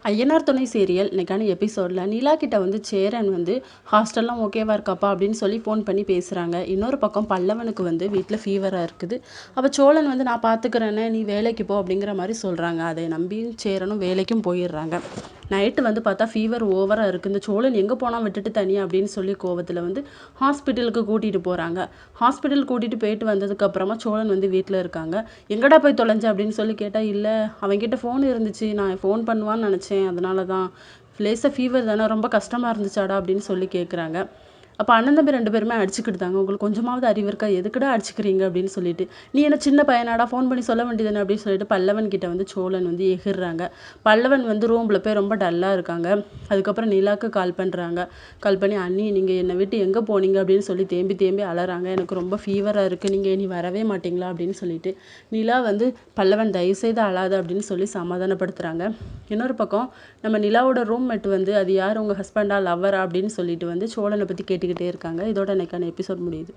ஐயனார் துணை சீரியல் இன்னைக்கான எபிசோடில் நிலா கிட்ட வந்து சேரன் வந்து ஹாஸ்டல்லாம் ஓகேவா இருக்காப்பா அப்படின்னு சொல்லி ஃபோன் பண்ணி பேசுகிறாங்க. இன்னொரு பக்கம் பல்லவனுக்கு வந்து வீட்டில் ஃபீவராக இருக்குது. அப்போ சோழன் வந்து நான் பார்த்துக்கிறேன்னு நீ வேலைக்கு போ அப்படிங்கிற மாதிரி சொல்கிறாங்க. அதை நம்பியும் சேரனும் வேலைக்கும் போயிடுறாங்க. நைட்டு வந்து பார்த்தா ஃபீவர் ஓவராக இருக்குது. இந்த சோழன் எங்கே போனால் விட்டுட்டு தனியாக அப்படின்னு சொல்லி கோவத்தில் வந்து ஹாஸ்பிட்டலுக்கு கூட்டிகிட்டு போகிறாங்க. ஹாஸ்பிட்டல் கூட்டிகிட்டு போயிட்டு வந்ததுக்கப்புறமா சோழன் வந்து வீட்டில் இருக்காங்க. எங்கடா போய் தொலைஞ்ச அப்படின்னு சொல்லி கேட்டால், இல்லை அவன்கிட்ட ஃபோன் இருந்துச்சு, நான் ஃபோன் பண்ணுவான்னு நினச்சேன், அதனால தான் லேசாக ஃபீவர் தானே, ரொம்ப கஷ்டமாக இருந்துச்சாடா அப்படின்னு சொல்லி கேட்குறாங்க. அப்போ அண்ணன் தம்பி 2 பேருமே அடிச்சுக்கிட்டுதாங்க. உங்களுக்கு கொஞ்சமாவது அறிவு இருக்கா, எதுக்குடா அடிச்சுக்கிறீங்க அப்படின்னு சொல்லிட்டு, நீ என்ன சின்ன பையனாடா, ஃபோன் பண்ணி சொல்ல வேண்டியதுன்னு அப்படின்னு சொல்லிட்டு பல்லவன் கிட்ட வந்து சோழன் வந்து எகிர்றாங்க. பல்லவன் வந்து ரூமில் போய் ரொம்ப டல்லாக இருக்காங்க. அதுக்கப்புறம் நிலாவுக்கு கால் பண்ணுறாங்க. கால் பண்ணி, அண்ணி நீங்கள் என்னை விட்டு எங்கே போனீங்க அப்படின்னு சொல்லி தேம்பி தேம்பி அலறாங்க. எனக்கு ரொம்ப ஃபீவராக இருக்குது, நீங்கள் இனி வரவே மாட்டிங்களா அப்படின்னு சொல்லிட்டு நிலா வந்து பல்லவன் தயவுசெய்து அழாத அப்படின்னு சொல்லி சமாதானப்படுத்துகிறாங்க. இன்னொரு பக்கம் நம்ம நிலாவோட ரூம்மேட் வந்து, அது யார் உங்கள் ஹஸ்பண்டா லவ்வரா அப்படின்னு சொல்லிட்டு வந்து சோழனை பற்றி கேட்டுக்கிட்டே இருக்காங்க. இதோட இன்னைக்கான எபிசோட் முடியுது.